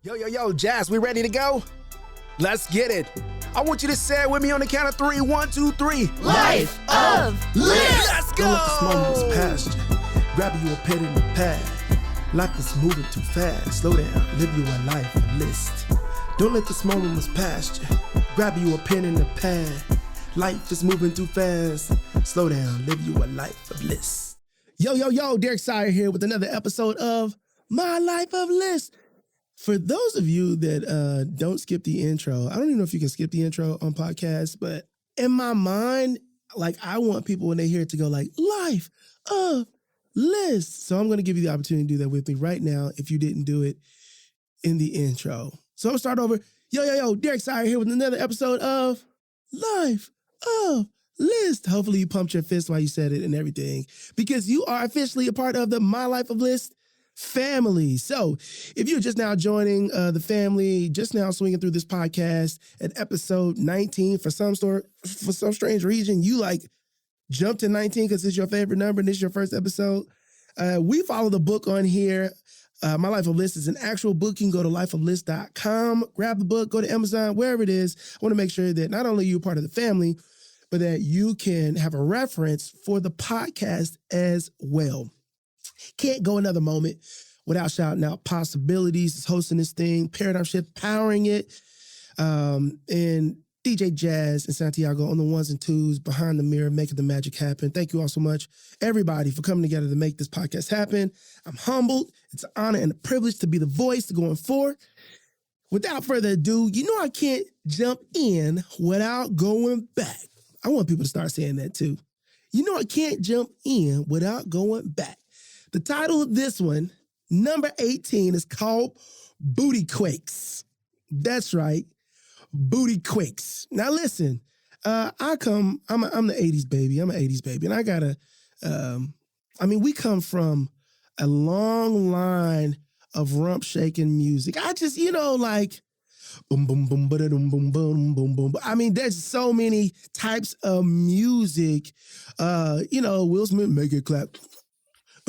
Yo, Jazz, we ready to go? Let's get it. I want you to say it with me on the count of 3. 1, 2, 3. Life of List. Let's go. Don't let this moment past you. Grab you a pen in the pad. Life is moving too fast. Slow down, live you a life of list. Don't let this moment past you. Grab you a pen in the pad. Life is moving too fast. Slow down, live you a life of list. Yo, Derek Sire here with another episode of My Life of List. For those of you that don't skip the intro, I don't even know if you can skip the intro on podcasts, but in my mind, like I want people when they hear it to go like, Life of List. So I'm going to give you the opportunity to do that with me right now if you didn't do it in the intro. So I'm going to start over. Yo, Derek Sire here with another episode of Life of List. Hopefully you pumped your fist while you said it and everything, because you are officially a part of the My Life of List family. So if you're just now joining the family, just now swinging through this podcast at episode 19, for some strange reason, you like jumped to 19 because it's your favorite number and this is your first episode. We follow the book on here. My Life of List is an actual book. You can go to lifeoflist.com, grab the book, go to Amazon, wherever it is. I want to make sure that not only you're part of the family, but that you can have a reference for the podcast as well. Can't go another moment without shouting out Possibilities is hosting this thing, Paradigm Shift powering it, and DJ Jazz and Santiago on the ones and twos behind the mirror, making the magic happen. Thank you all so much, everybody, for coming together to make this podcast happen. I'm humbled. It's an honor and a privilege to be the voice going forward. Without further ado, you know I can't jump in without going back. I want people to start saying that too. You know I can't jump in without going back. The title of this one, number 18, is called Bootyquakes. That's right, Bootyquakes. Now listen, I'm the 80s baby. I'm an 80s baby. And I gotta, we come from a long line of rump shaking music. I just, like, boom, boom, boom, boom, boom, boom, boom, boom. I mean, there's so many types of music. Will Smith, make it clap.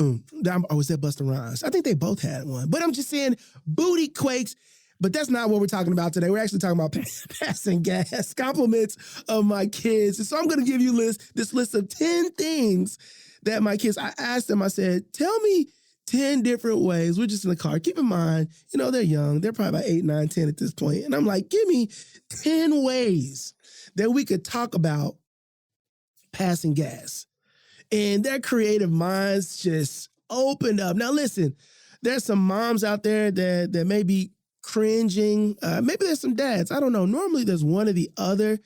Was that Busta Rhymes? I think they both had one. But I'm just saying Bootyquakes, but that's not what we're talking about today. We're actually talking about passing gas, compliments of my kids. And so I'm going to give you this list of 10 things that my kids, I asked them, I said, tell me 10 different ways. We're just in the car. Keep in mind, they're young. They're probably about 8, 9, 10 at this point. And I'm like, give me 10 ways that we could talk about passing gas. And their creative minds just opened up. Now, listen, there's some moms out there that may be cringing. Maybe there's some dads. I don't know. Normally, there's one or the other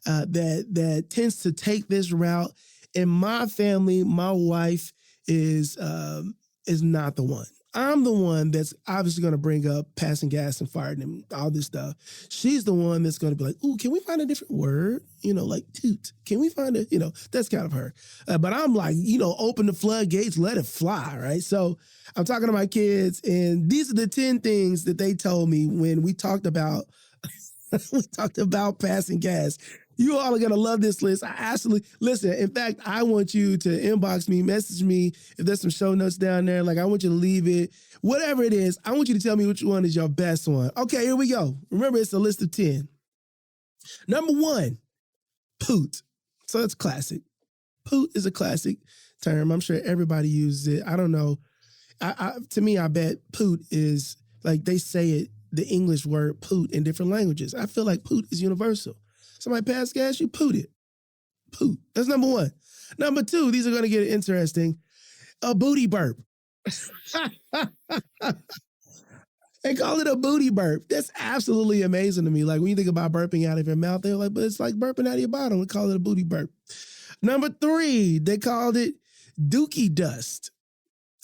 that tends to take this route. In my family, my wife is not the one. I'm the one that's obviously going to bring up passing gas and firing and all this stuff. She's the one that's going to be like, ooh, can we find a different word? Like toot. Can we find a, that's kind of her. But I'm like, open the floodgates, let it fly, right? So I'm talking to my kids, and these are the 10 things that they told me when we talked about passing gas. You all are going to love this list. I absolutely, listen, in fact, I want you to inbox me, message me if there's some show notes down there. Like, I want you to leave it. Whatever it is, I want you to tell me which one is your best one. Okay, here we go. Remember, it's a list of 10. Number 1, poot. So that's classic. Poot is a classic term. I'm sure everybody uses it. I don't know. To me, I bet poot is, like they say it, the English word poot in different languages. I feel like poot is universal. Somebody pass gas, you poot it. Poot. That's number 1. Number 2, these are going to get interesting. A booty burp. They call it a booty burp. That's absolutely amazing to me. Like when you think about burping out of your mouth, they're like, but it's like burping out of your bottom. We call it a booty burp. Number 3, they called it dookie dust.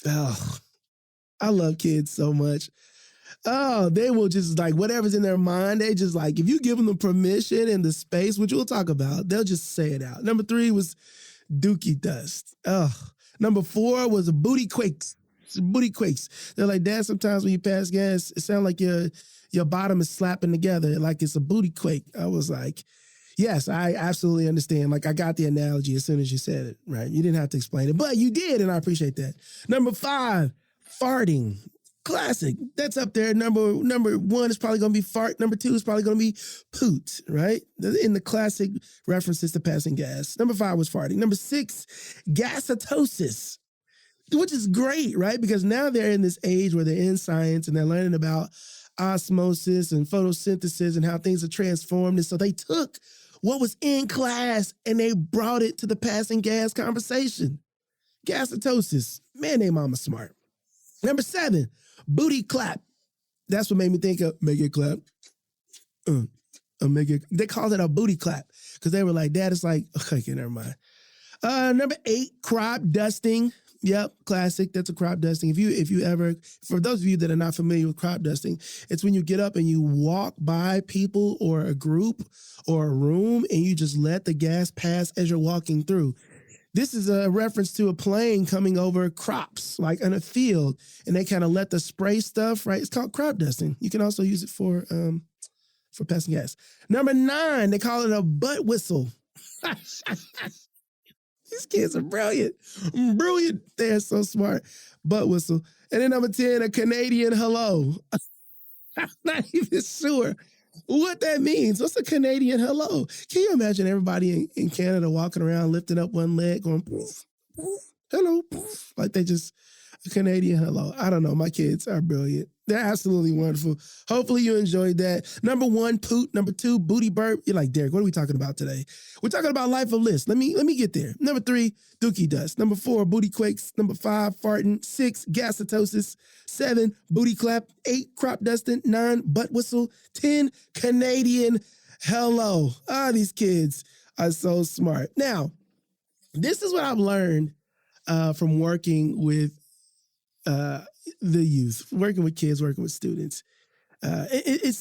Oh, I love kids so much. Oh, they will just like whatever's in their mind. They just like, if you give them the permission and the space, which we'll talk about, they'll just say it out. Number 3 was dookie dust. Oh, number 4 was a Bootyquakes. Bootyquakes. They're like, Dad, sometimes when you pass gas, it sounds like your bottom is slapping together like it's a booty quake. I was like, yes, I absolutely understand. Like I got the analogy as soon as you said it, right? You didn't have to explain it, but you did, and I appreciate that. Number 5, farting. classic. That's up there. Number one is probably going to be fart. Number two is probably going to be poot, right? In the classic references to passing gas. Number 5 was farting. Number 6, gasitosis, which is great, right? Because now they're in this age where they're in science and they're learning about osmosis and photosynthesis and how things are transformed. And so they took what was in class and they brought it to the passing gas conversation. Gasitosis. Man, they mama smart. Number 7, booty clap. That's what made me think of make it clap. They called it a booty clap because they were like, Dad, it's like, okay, never mind. Number 8, crop dusting. Yep, classic. That's a crop dusting. If you ever, for those of you that are not familiar with crop dusting, it's when you get up and you walk by people or a group or a room and you just let the gas pass as you're walking through. This is a reference to a plane coming over crops, like in a field, and they kind of let the spray stuff, right? It's called crop dusting. You can also use it for passing gas. Number 9, they call it a butt whistle. These kids are brilliant. Brilliant. They're so smart. Butt whistle. And then number 10, a Canadian hello. I'm not even sure what that means. What's a Canadian hello? Can you imagine everybody in Canada walking around, lifting up one leg, going, poof, poof, hello, poof, like they just, a Canadian hello. I don't know. My kids are brilliant. They're absolutely wonderful. Hopefully you enjoyed that. Number 1, poot. Number 2, booty burp. You're like, Derek, what are we talking about today? We're talking about life of list. Let me get there. Number 3, dookie dust. Number 4, bootyquakes. Number 5, farting. 6, gasitosis. 7, booty clap. 8, crop dusting. 9, butt whistle. 10, Canadian hello. These kids are so smart. Now, this is what I've learned from working with the youth, working with kids, working with students. It's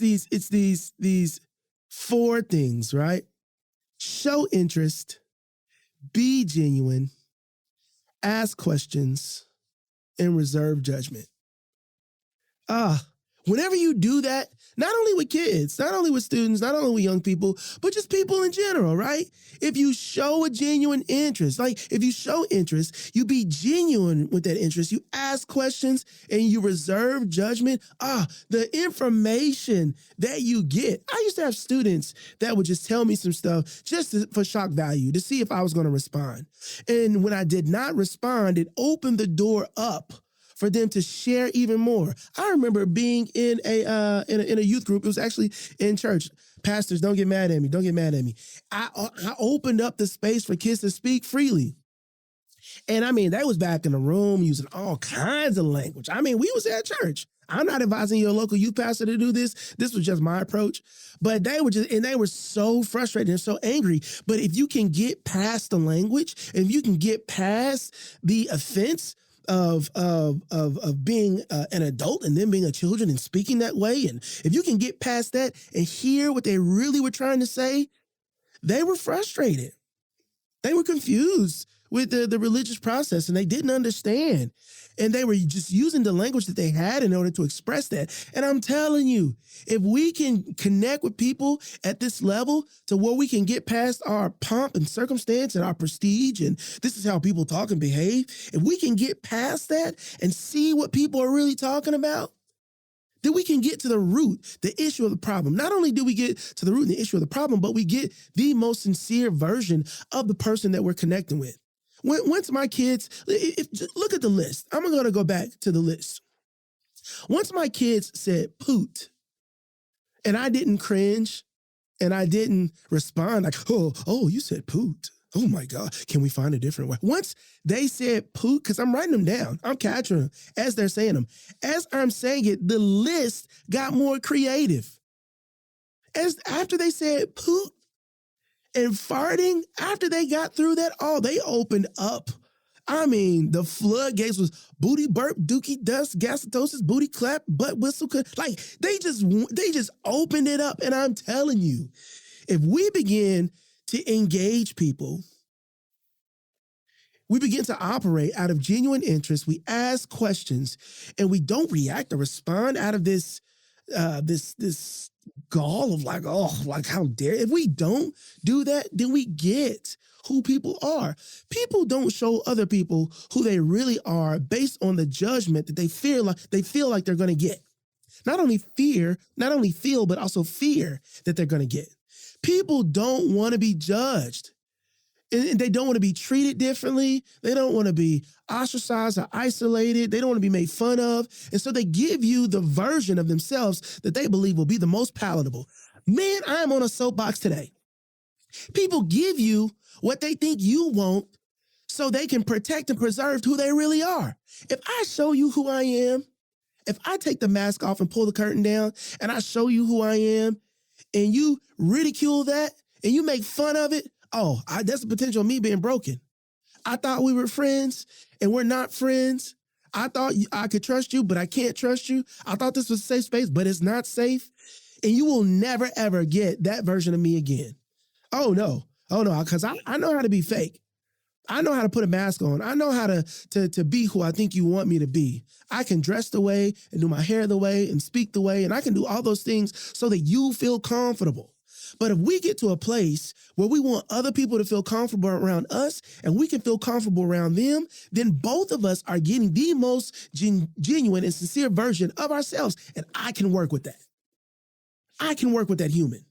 these 4 things, right? Show interest, be genuine, ask questions, and reserve judgment. Whenever you do that, not only with kids, not only with students, not only with young people, but just people in general, right? If you show a genuine interest, like if you show interest, you be genuine with that interest, you ask questions and you reserve judgment, the information that you get. I used to have students that would just tell me some stuff just for shock value to see if I was going to respond. And when I did not respond, it opened the door up for them to share even more. I remember being in a youth group. It was actually in church. Pastors, don't get mad at me. Don't get mad at me. I opened up the space for kids to speak freely. And I mean, they was back in the room using all kinds of language. I mean, we was at church. I'm not advising your local youth pastor to do this. This was just my approach. But they were so frustrated and so angry. But if you can get past the language, if you can get past the offense of being an adult and then being a children and speaking that way, and if you can get past that and hear what they really were trying to say, they were frustrated. They were confused with the religious process and they didn't understand. And they were just using the language that they had in order to express that. And I'm telling you, if we can connect with people at this level to where we can get past our pomp and circumstance and our prestige, and this is how people talk and behave, if we can get past that and see what people are really talking about, then we can get to the root, the issue of the problem. Not only do we get to the root and the issue of the problem, but we get the most sincere version of the person that we're connecting with. Once my kids, look at the list. I'm going to go back to the list. Once my kids said poot, and I didn't cringe, and I didn't respond like, oh, you said poot. Oh my God, can we find a different way? Once they said poot, because I'm writing them down, I'm capturing them as they're saying them. As I'm saying it, the list got more creative. After they said poot, and farting, after they got through that, they opened up. I mean, the floodgates was booty burp, dookie dust, gasitosis, booty clap, butt whistle. Like, they just opened it up. And I'm telling you, if we begin to engage people, we begin to operate out of genuine interest, we ask questions, and we don't react or respond out of this this gall of like, oh, like how dare, if we don't do that, then we get who people are. People don't show other people who they really are based on the judgment that they feel like they're going to get. Not only feel, but also fear that they're going to get. People don't want to be judged. And they don't want to be treated differently. They don't want to be ostracized or isolated. They don't want to be made fun of. And so they give you the version of themselves that they believe will be the most palatable. Man, I'm on a soapbox today. People give you what they think you want so they can protect and preserve who they really are. If I show you who I am, if I take the mask off and pull the curtain down and I show you who I am and you ridicule that and you make fun of it, that's the potential of me being broken. I thought we were friends and we're not friends. I thought I could trust you, but I can't trust you. I thought this was a safe space, but it's not safe. And you will never, ever get that version of me again. Oh, no, because I know how to be fake. I know how to put a mask on. I know how to be who I think you want me to be. I can dress the way and do my hair the way and speak the way, and I can do all those things so that you feel comfortable. But if we get to a place where we want other people to feel comfortable around us and we can feel comfortable around them, then both of us are getting the most genuine and sincere version of ourselves. And I can work with that. I can work with that human.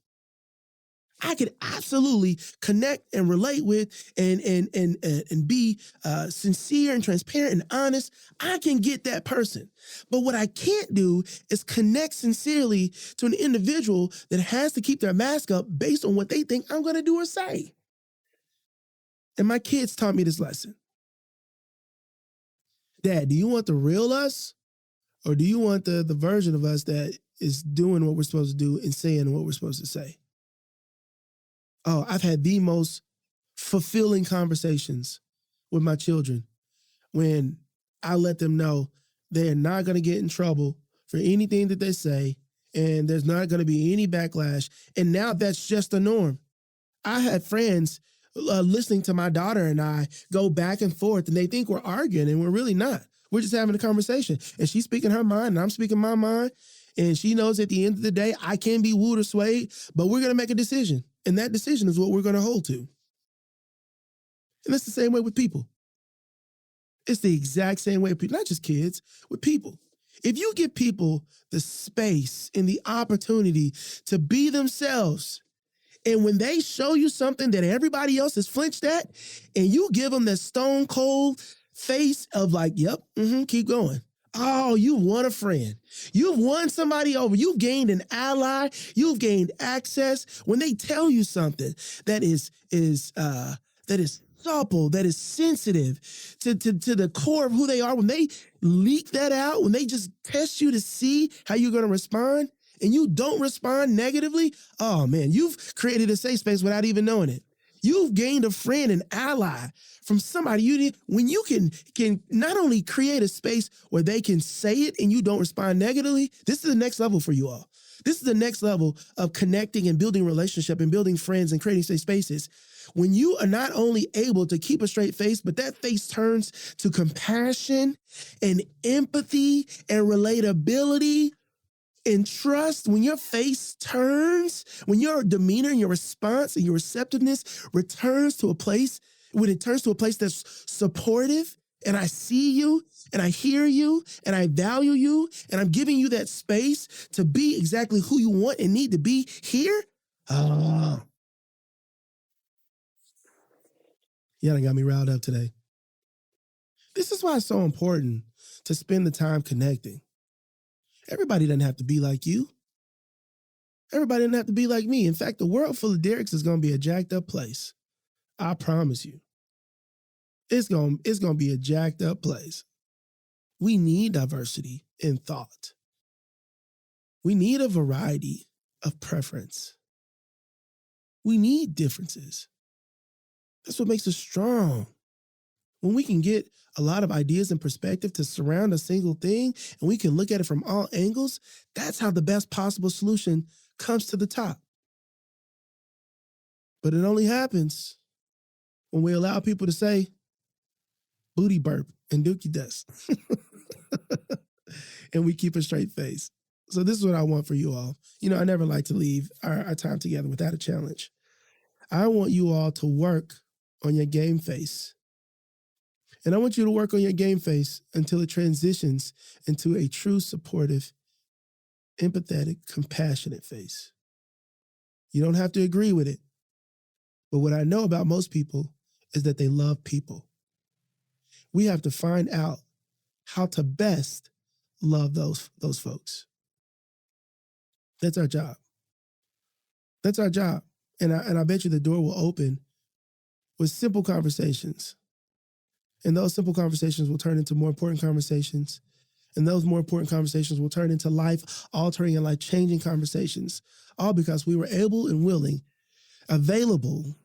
I could absolutely connect and relate with and be sincere and transparent and honest. I can get that person. But what I can't do is connect sincerely to an individual that has to keep their mask up based on what they think I'm going to do or say. And my kids taught me this lesson. Dad, do you want the real us? Or do you want the version of us that is doing what we're supposed to do and saying what we're supposed to say? Oh, I've had the most fulfilling conversations with my children when I let them know they're not going to get in trouble for anything that they say, and there's not going to be any backlash. And now that's just the norm. I had friends listening to my daughter and I go back and forth, and they think we're arguing, and we're really not. We're just having a conversation, and she's speaking her mind, and I'm speaking my mind. And she knows at the end of the day, I can be wooed or swayed, but we're going to make a decision. And that decision is what we're going to hold to. And it's the same way with people. It's the exact same way with people, not just kids, with people. If you give people the space and the opportunity to be themselves, and when they show you something that everybody else is flinched at, and you give them that stone cold face of like, yep, keep going. Oh, you won a friend. You've won somebody over. You've gained an ally. You've gained access. When they tell you something that is supple, that is sensitive to the core of who they are, when they leak that out, when they just test you to see how you're going to respond, and you don't respond negatively, oh man, you've created a safe space without even knowing it. You've gained a friend, an ally from somebody you need. When you can not only create a space where they can say it and you don't respond negatively, this is the next level for you all. This is the next level of connecting and building relationship and building friends and creating safe spaces. When you are not only able to keep a straight face, but that face turns to compassion and empathy and relatability and trust, when your face turns, when your demeanor and your response and your receptiveness returns to a place, when it turns to a place that's supportive, and I see you, and I hear you, and I value you, and I'm giving you that space to be exactly who you want and need to be here. Oh. Yeah, that got me riled up today. This is why it's so important to spend the time connecting. Everybody doesn't have to be like you. Everybody doesn't have to be like me. In fact, the world full of Derricks is going to be a jacked up place. I promise you. It's going to be a jacked up place. We need diversity in thought. We need a variety of preference. We need differences. That's what makes us strong. When we can get a lot of ideas and perspective to surround a single thing, and we can look at it from all angles, that's how the best possible solution comes to the top. But it only happens when we allow people to say booty burp and dookie dust. And we keep a straight face. So this is what I want for you all. You know, I never like to leave our time together without a challenge. I want you all to work on your game face. And I want you to work on your game face until it transitions into a true, supportive, empathetic, compassionate face. You don't have to agree with it. But what I know about most people is that they love people. We have to find out how to best love those folks. That's our job. That's our job. And I bet you the door will open with simple conversations. And those simple conversations will turn into more important conversations. And those more important conversations will turn into life-altering and life-changing conversations. All because we were able and willing, available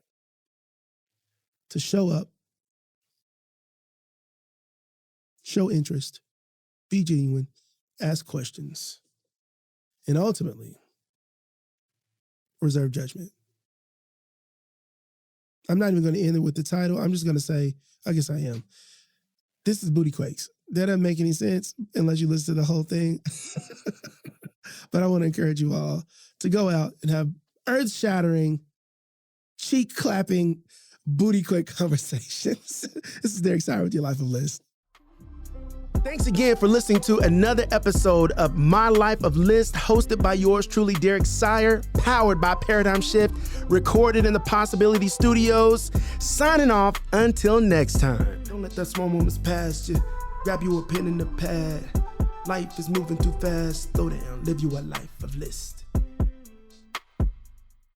to show up, show interest, be genuine, ask questions, and ultimately reserve judgment. I'm not even going to end it with the title. I'm just going to say, I guess I am. This is Bootyquakes. That doesn't make any sense unless you listen to the whole thing. But I want to encourage you all to go out and have earth-shattering, cheek-clapping, bootyquake conversations. This is Derek Sire with your Life of List. Thanks again for listening to another episode of My Life of List, hosted by yours truly, Derek Sire, powered by Paradigm Shift, recorded in the Possibility Studios. Signing off until next time. Don't let that small moments pass you. Grab you a pen and a pad. Life is moving too fast. Slow down, live you a life of list.